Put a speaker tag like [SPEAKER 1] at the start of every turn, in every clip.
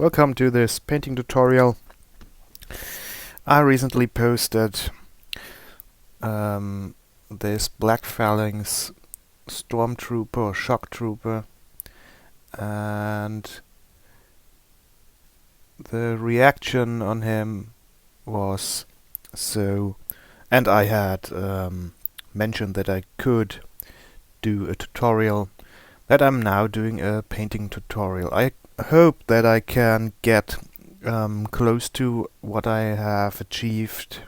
[SPEAKER 1] Welcome to this painting tutorial. I recently posted this Black Phallanx Stormtrooper or Shock Trooper, and the reaction on him was so, and I had mentioned that I could do a tutorial, that I'm now doing a painting tutorial. I hope that I can get close to what I have achieved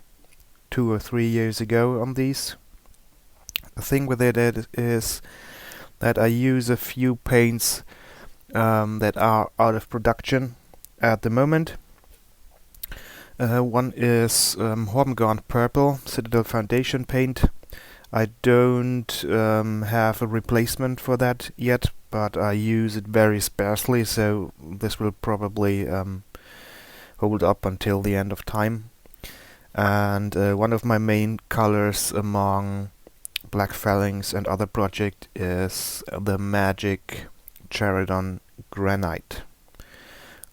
[SPEAKER 1] 2 or 3 years ago on these. The thing with it is that I use a few paints that are out of production at the moment. One is Hormagaunt Purple Citadel Foundation paint. I don't have a replacement for that yet, but I use it very sparsely, so this will probably hold up until the end of time. And one of my main colors among Black Phallanx and other project is the magic Charadon Granite.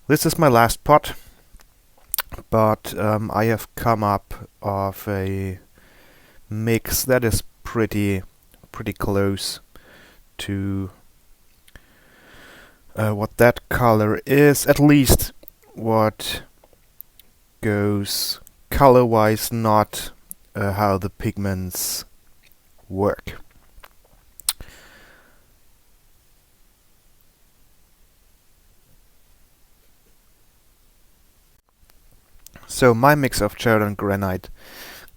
[SPEAKER 1] This is my last pot, but I have come up of a mix that is pretty close to what that color is, at least what goes color-wise, not how the pigments work. So my mix of Charadon Granite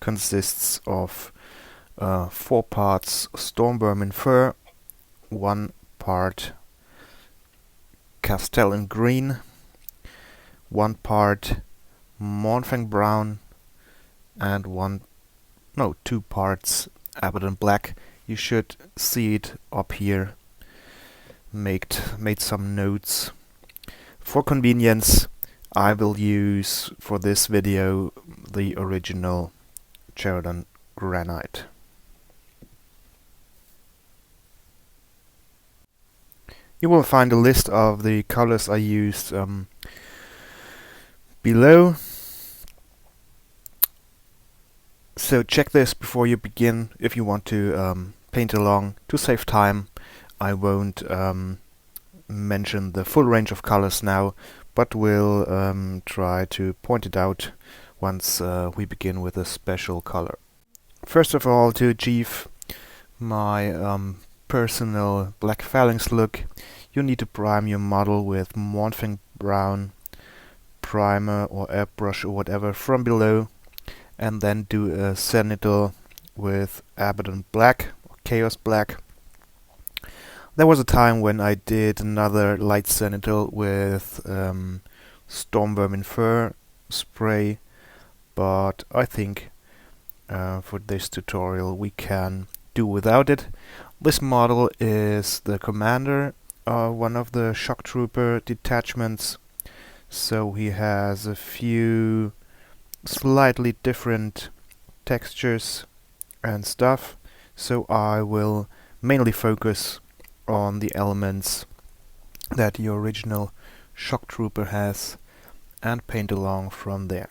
[SPEAKER 1] consists of 4 parts Stormvermin Fur, 1 part Castellan Green, 1 part Mournfang Brown, and 2 parts Abaddon Black. You should see it up here. Made some notes. For convenience, I will use for this video the original Charadon Granite. You will find a list of the colors I used below. So check this before you begin if you want to paint along. To save time, I won't mention the full range of colors now, but will try to point it out once we begin with a special color. First of all, to achieve my personal Black Phallanx look, you need to prime your model with Mournfang Brown primer or airbrush or whatever from below, and then do a zenithal with Abaddon Black or Chaos Black. There was a time when I did another light zenithal with Stormvermin Fur spray, but I think for this tutorial we can do without it. This model is the commander of one of the Shock Trooper detachments, so he has a few slightly different textures and stuff, so I will mainly focus on the elements that the original Shock Trooper has and paint along from there.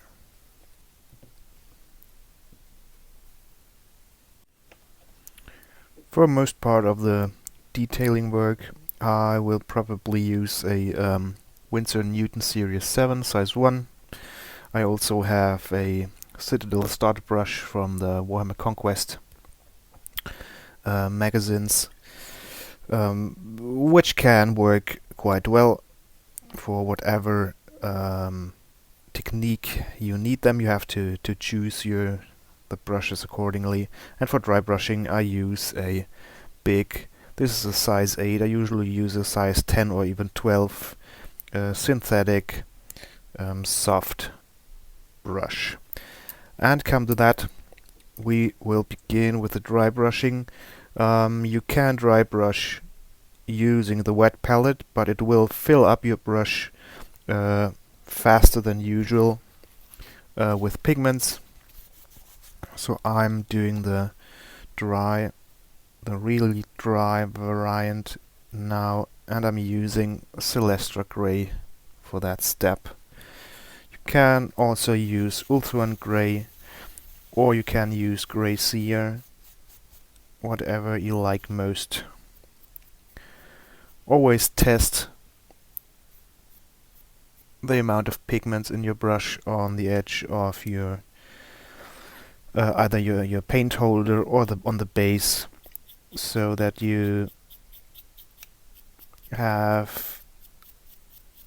[SPEAKER 1] For most part of the detailing work, I will probably use a Winsor & Newton Series 7 size 1. I also have a Citadel starter brush from the Warhammer Conquest magazines, which can work quite well for whatever technique you need them. You have to choose the brushes accordingly. And for dry brushing, I use a big, this is a size 8, I usually use a size 10 or even 12 synthetic soft brush. And come to that, we will begin with the dry brushing. You can dry brush using the wet palette, but it will fill up your brush faster than usual with pigments. So I'm doing the really dry variant now, and I'm using Celestra Grey for that step. You can also use Ulthuan Grey, or you can use Grey Seer, whatever you like most. Always test the amount of pigments in your brush on the edge of your either your paint holder or on the base, so that you have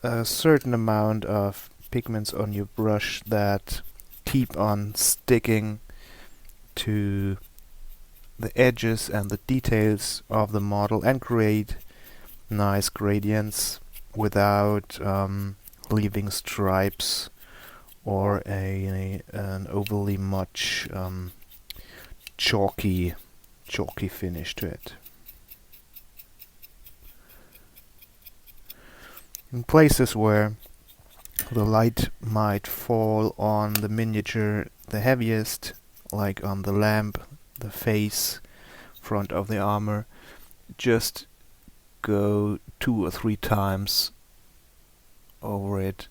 [SPEAKER 1] a certain amount of pigments on your brush that keep on sticking to the edges and the details of the model and create nice gradients without leaving stripes or an overly much chalky finish to it. In places where the light might fall on the miniature the heaviest, like on the lamp, the face, front of the armor, just go 2 or 3 times over it,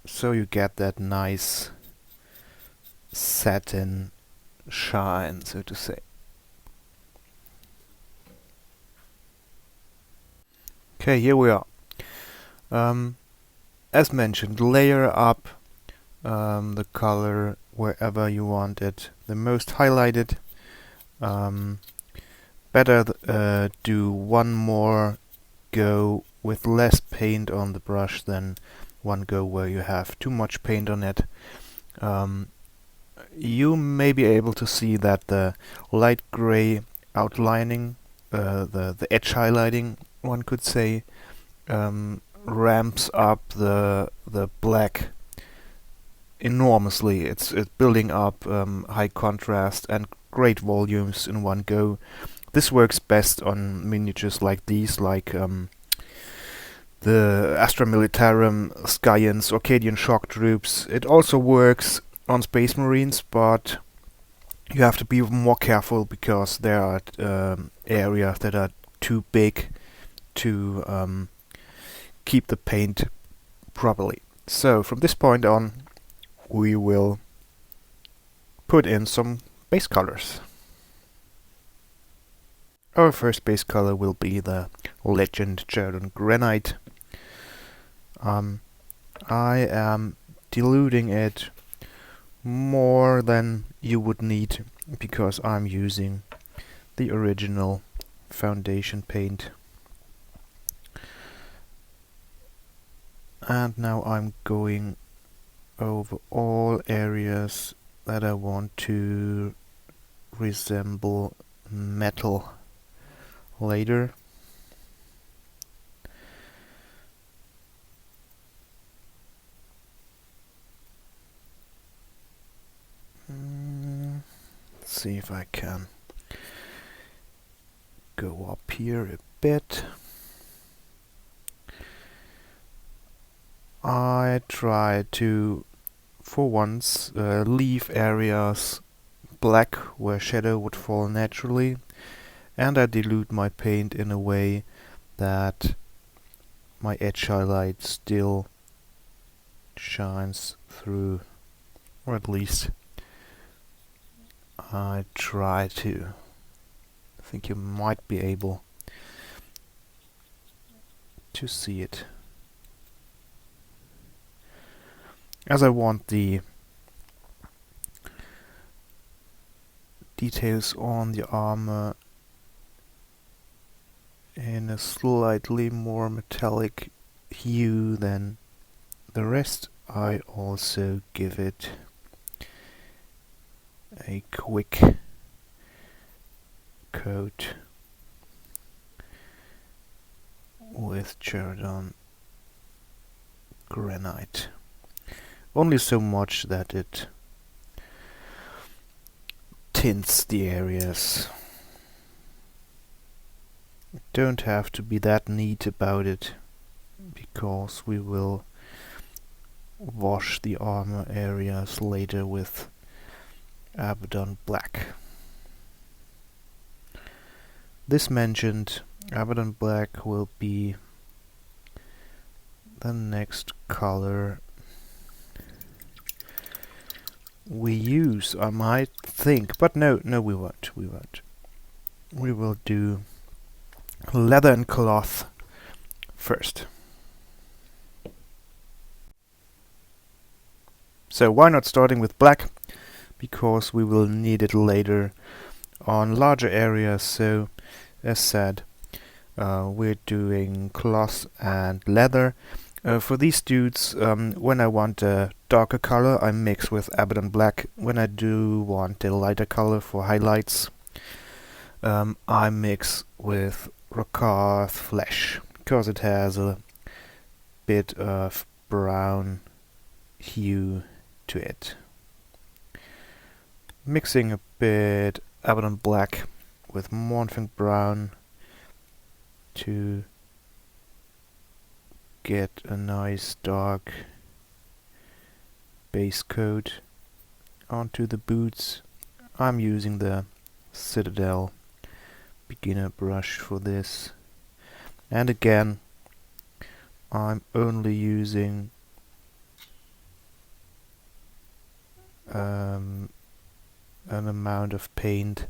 [SPEAKER 1] so you get that nice satin shine, so to say. Okay, here we are. As mentioned, layer up the color wherever you want it the most highlighted. Better do one more go with less paint on the brush than one go where you have too much paint on it. You may be able to see that the light gray outlining, the edge highlighting, one could say, ramps up the black enormously. It's building up high contrast and great volumes in one go. This works best on miniatures like these, like the Astra Militarum, Skyans, Orcadian Shock Troops. It also works on Space Marines, but you have to be more careful because there are areas that are too big to keep the paint properly. So from this point on, we will put in some base colors. Our first base color will be the Legend Charadon Granite. I am diluting it more than you would need because I'm using the original foundation paint. And now I'm going over all areas that I want to resemble metal later. Let's see if I can go up here a bit. I try to, for once, leave areas black where shadow would fall naturally, and I dilute my paint in a way that my edge highlight still shines through, or at least I try to. I think you might be able to see it. As I want the details on the armor in a slightly more metallic hue than the rest, I also give it a quick coat with Charadon Granite. Only so much that it tints the areas. Don't have to be that neat about it, because we will wash the armor areas later with Abaddon Black. This mentioned Abaddon Black will be the next color we use, I might think, but no, we won't. We will do leather and cloth first. So why not starting with black? Because we will need it later on larger areas. So as said, we're doing cloth and leather. For these dudes, when I want a darker color, I mix with Abaddon Black. When I do want a lighter color for highlights, I mix with Rakarth Flesh, because it has a bit of brown hue to it. Mixing a bit Abaddon Black with Mournfang Brown to get a nice dark base coat onto the boots. I'm using the Citadel beginner brush for this, and again I'm only using an amount of paint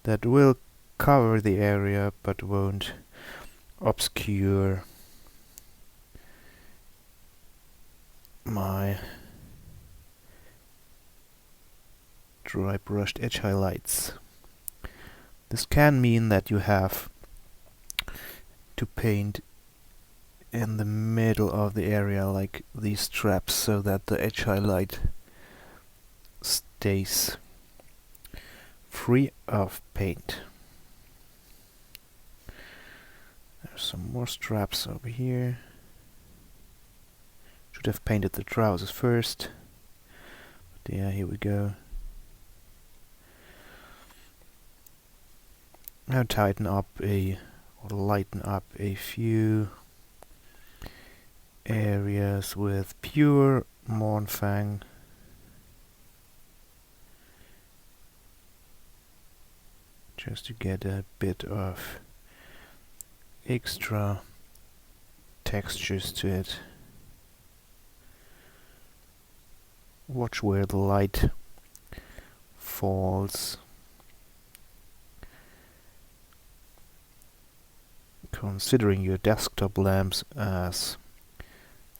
[SPEAKER 1] that will cover the area but won't obscure my dry brushed edge highlights. This can mean that you have to paint in the middle of the area, like these straps, so that the edge highlight stays free of paint. There's some more straps over here. Should have painted the trousers first, but yeah, here we go. Now tighten up or lighten up a few areas with pure Mournfang. Just to get a bit of extra textures to it. Watch where the light falls. Considering your desktop lamps as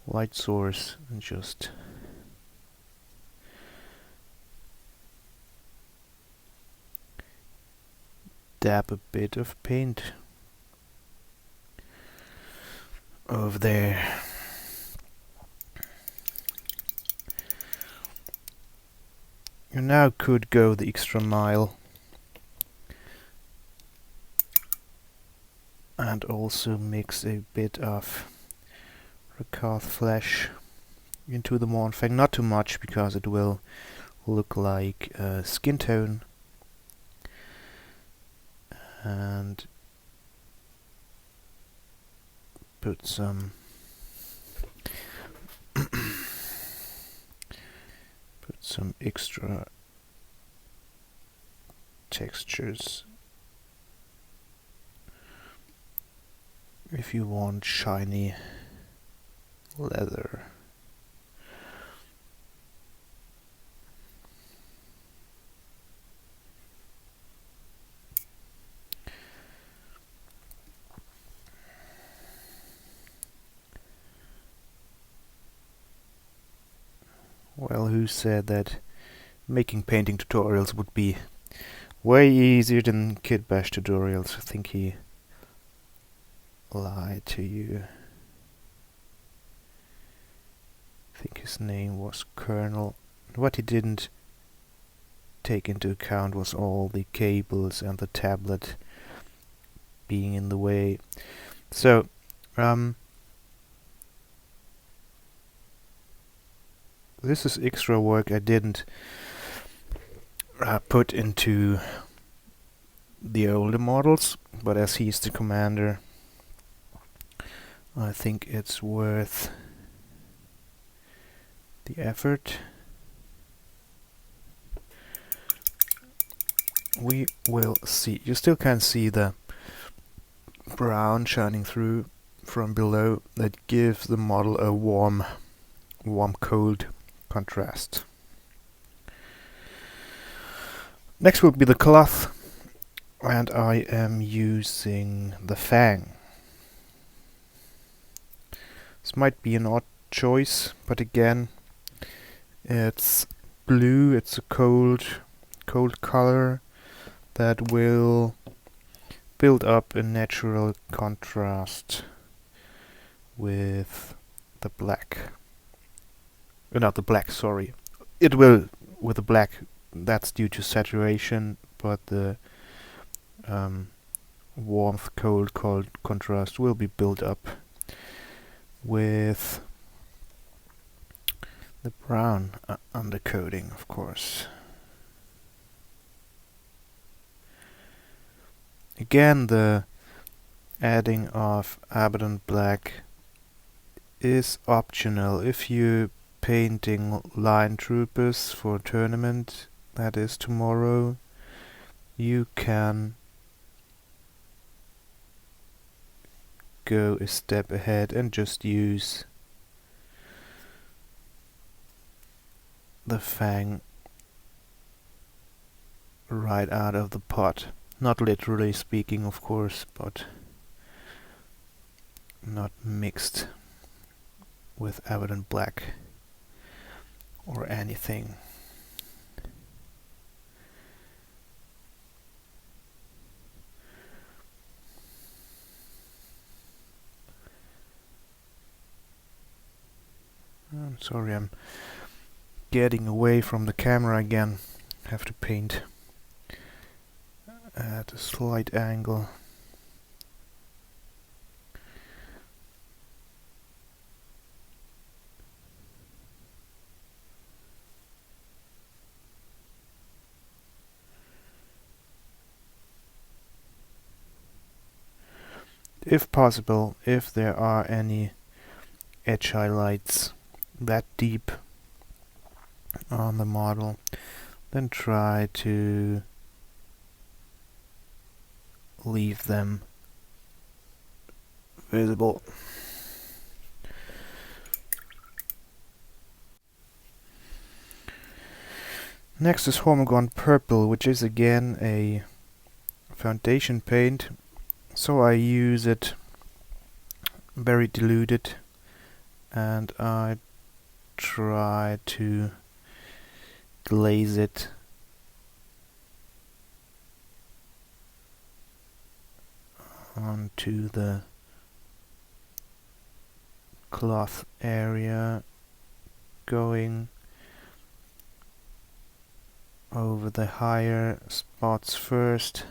[SPEAKER 1] light source, and just dab a bit of paint over there. You now could go the extra mile and also mix a bit of Rakarth Flesh into the Mournfang. Not too much, because it will look like skin tone. And put some extra textures if you want shiny leather. Well, who said that making painting tutorials would be way easier than Kid Bash tutorials? I think he lied to you. I think his name was Colonel. What he didn't take into account was all the cables and the tablet being in the way. So, this is extra work I didn't put into the older models, but as he's the commander, I think it's worth the effort. We will see. You still can't see the brown shining through, from below that gives the model a warm cold contrast. Next will be the cloth, and I am using the Fang. This might be an odd choice, but again, it's blue, it's a cold color that will build up a natural contrast with the black. Not the black, sorry. It will with the black, that's due to saturation, but the warmth cold contrast will be built up with the brown undercoating, of course. Again, the adding of Abaddon Black is optional. If you're painting line troopers for a tournament, that is tomorrow, you can go a step ahead and just use the Fang right out of the pot. Not literally speaking, of course, but not mixed with Abaddon Black or anything. I'm sorry, I'm getting away from the camera again. Have to paint at a slight angle. If possible, if there are any edge highlights that deep on the model, then try to leave them visible. Next is Hormagaunt Purple, which is again a foundation paint, so I use it very diluted and I try to glaze it onto the cloth area, going over the higher spots first.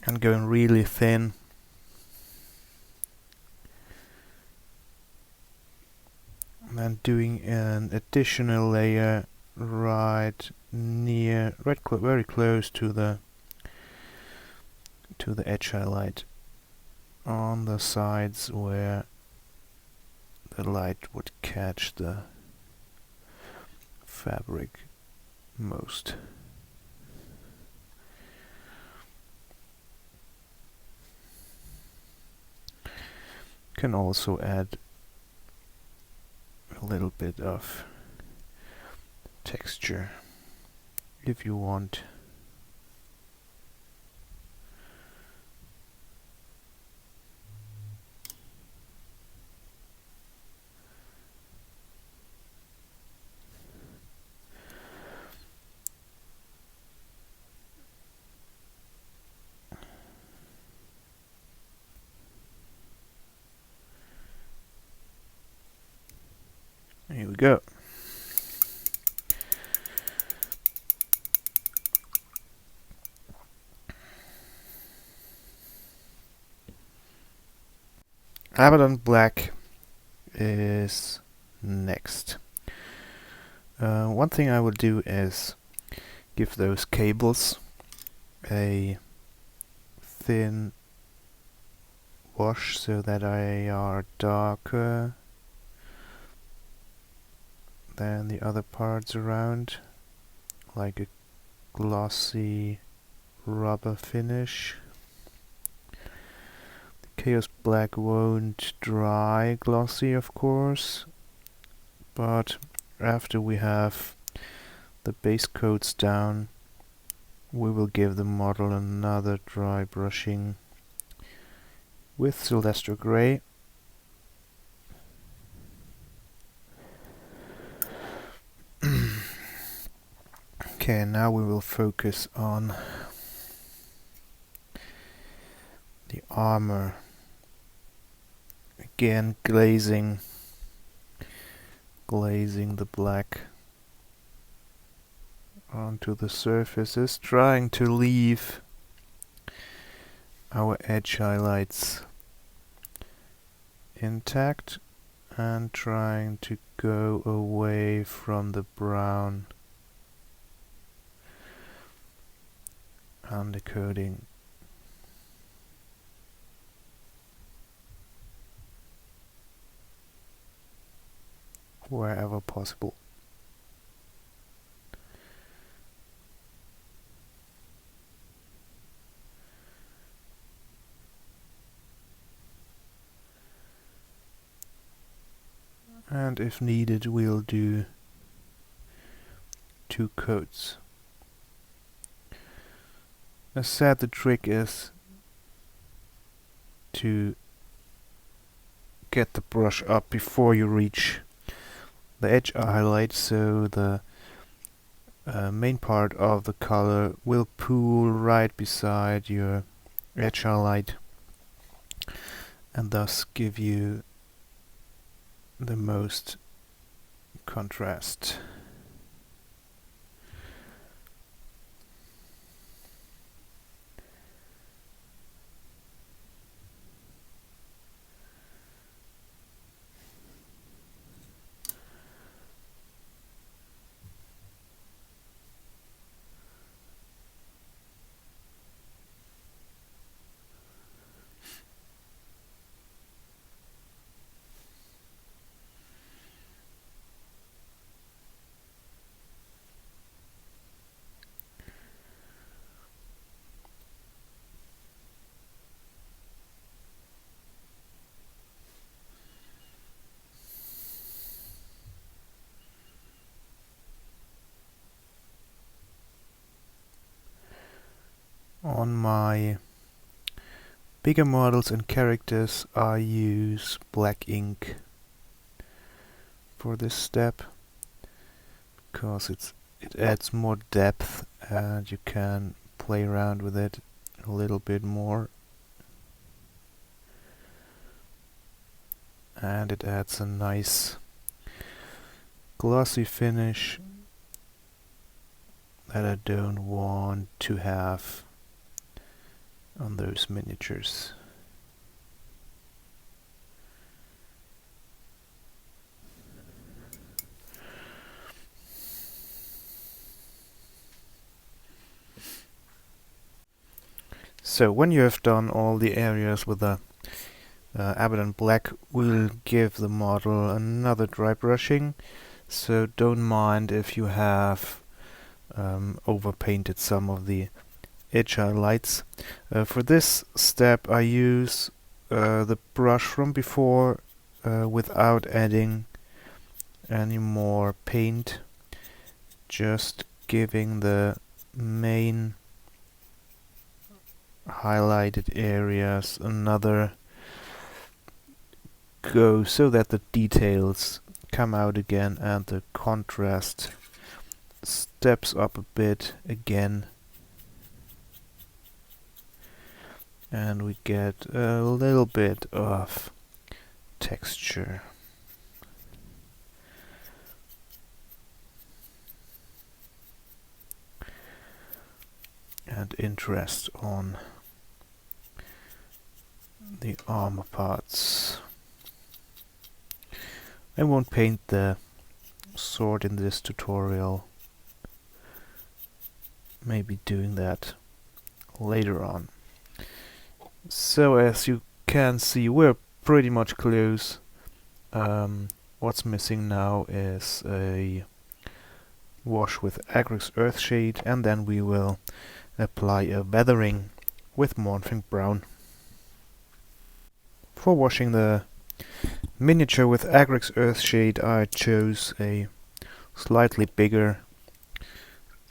[SPEAKER 1] And going really thin. And then doing an additional layer right near, very close to the edge highlight on the sides where the light would catch the fabric most. Can also add a little bit of texture if you want. Here we go. Abaddon Black is next. One thing I will do is give those cables a thin wash so that they are darker than the other parts around, like a glossy rubber finish. The Chaos Black won't dry glossy, of course, but after we have the base coats down, we will give the model another dry brushing with Celestra Grey. Okay, now we will focus on the armour. Again, glazing the black onto the surfaces, trying to leave our edge highlights intact and trying to go away from the brown undercoating. Wherever possible. And if needed, we'll do 2 coats. As said, the trick is to get the brush up before you reach the edge highlight, so the main part of the color will pool right beside your edge highlight and thus give you the most contrast. On my bigger models and characters, I use black ink for this step because it adds more depth and you can play around with it a little bit more, and it adds a nice glossy finish that I don't want to have on those miniatures. So when you have done all the areas with the Abaddon Black, we'll give the model another dry brushing, so don't mind if you have overpainted some of the edge highlights. For this step I use the brush from before without adding any more paint, just giving the main highlighted areas another go so that the details come out again and the contrast steps up a bit again, and we get a little bit of texture. And interest on the armor parts. I won't paint the sword in this tutorial, maybe doing that later on. So as you can see, we're pretty much close. What's missing now is a wash with Agrax Earthshade, and then we will apply a weathering with Mournfang Brown. For washing the miniature with Agrax Earthshade, I chose a slightly bigger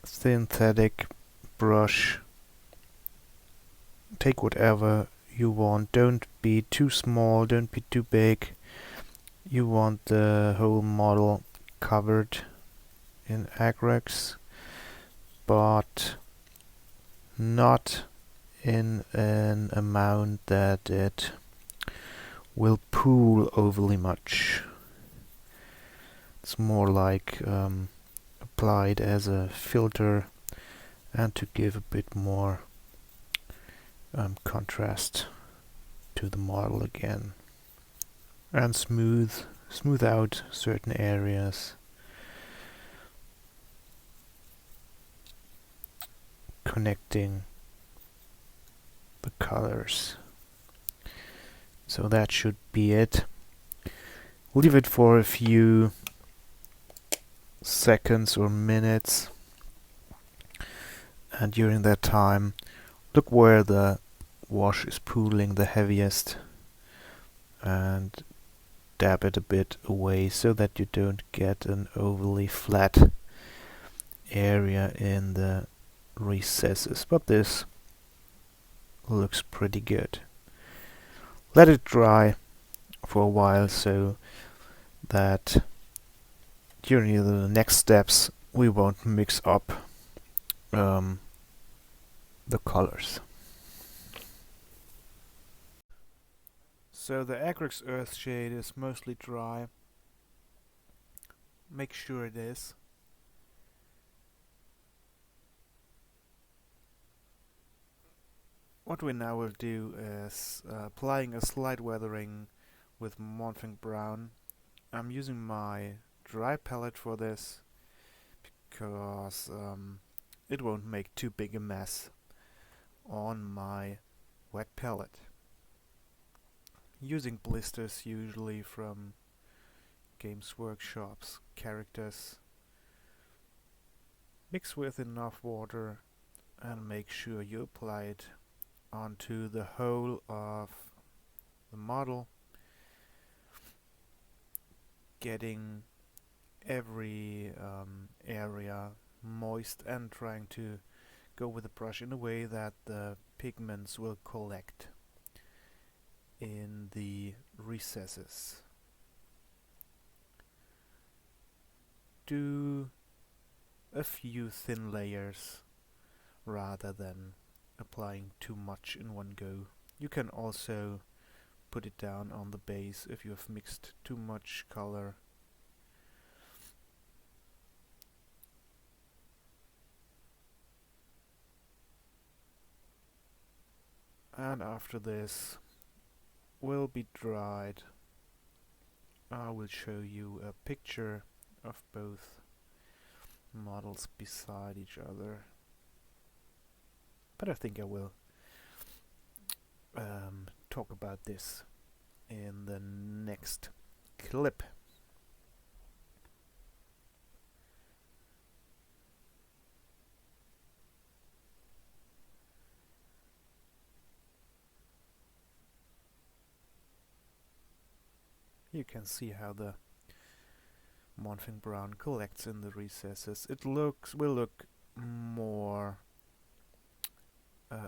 [SPEAKER 1] synthetic brush. Take whatever you want, don't be too small, don't be too big. You want the whole model covered in Agrax, but not in an amount that it will pool overly much. It's more like applied as a filter and to give a bit more contrast to the model again, and smooth out certain areas, connecting the colors. So that should be it. Leave it for a few seconds or minutes, and during that time look where the wash is pooling the heaviest and dab it a bit away so that you don't get an overly flat area in the recesses, but this looks pretty good. Let it dry for a while so that during the next steps we won't mix up the colors. So the Agrax Earthshade is mostly dry. Make sure it is. What we now will do is applying a slight weathering with Mournfang Brown. I'm using my dry palette for this because it won't make too big a mess on my wet palette. Using blisters usually from Games Workshop's characters. Mix with enough water and make sure you apply it onto the whole of the model, getting every area moist and trying to go with the brush in a way that the pigments will collect in the recesses. Do a few thin layers rather than applying too much in one go. You can also put it down on the base if you have mixed too much color. And after this will be dried, I will show you a picture of both models beside each other. But I think I will talk about this in the next clip. You can see how the Mournfang Brown collects in the recesses. It will look more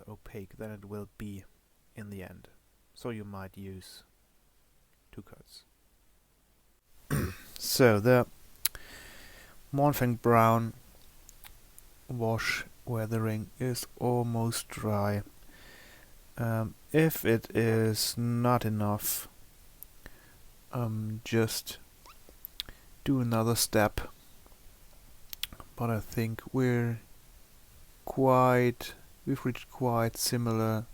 [SPEAKER 1] opaque than it will be in the end. So you might use two coats. So the Mournfang Brown wash weathering is almost dry. If it is not enough, just do another step. But I think we've reached quite similar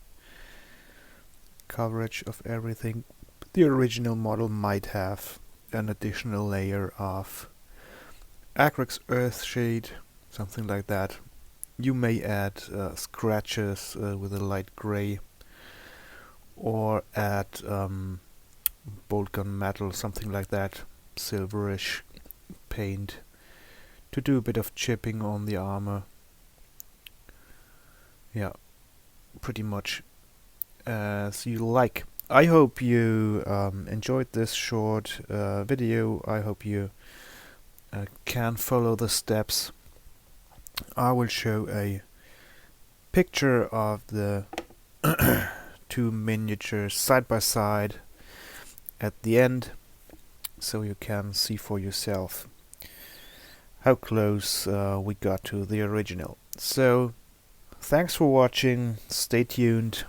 [SPEAKER 1] coverage of everything. The original model might have an additional layer of Agrax Earthshade, something like that. You may add scratches with a light grey, or add bolt gun metal, something like that, silverish paint to do a bit of chipping on the armor. Yeah, pretty much as you like. I hope you enjoyed this short video. I hope you can follow the steps. I will show a picture of the two miniatures side by side at the end, so you can see for yourself how close we got to the original. So thanks for watching, stay tuned,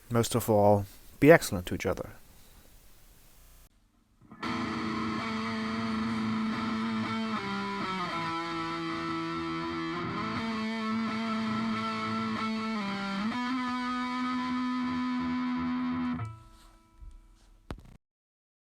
[SPEAKER 1] most of all, be excellent to each other.